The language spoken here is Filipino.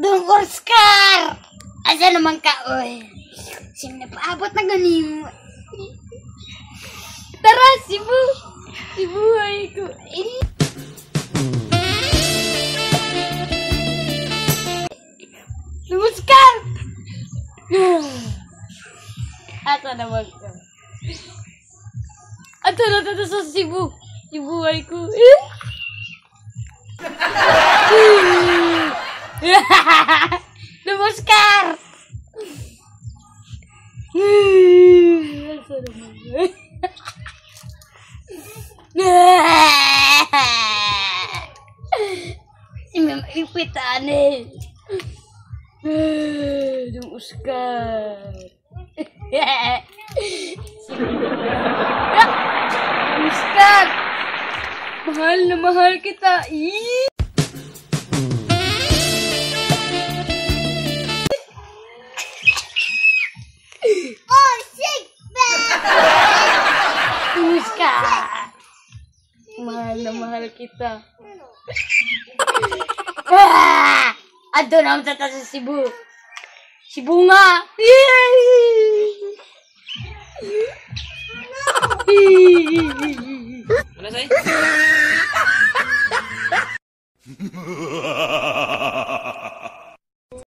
Dong Oscar! Asa naman ka, oy? Sino na paabot na ganim? Tara, Cebu! Sibuhay ko. Dong Oscar! Asa naman ka? Ato na tato sa Cebu. Sibuhay ko. Dong Oscar! Asa naman ka? Si Mama Ipit aneh. Dong Oscar. Oscar, mahal na mahal kita. Oh, sick Oscar, mahal na mahal kita. Ado na ang tata sa Cebu. Cebu nga.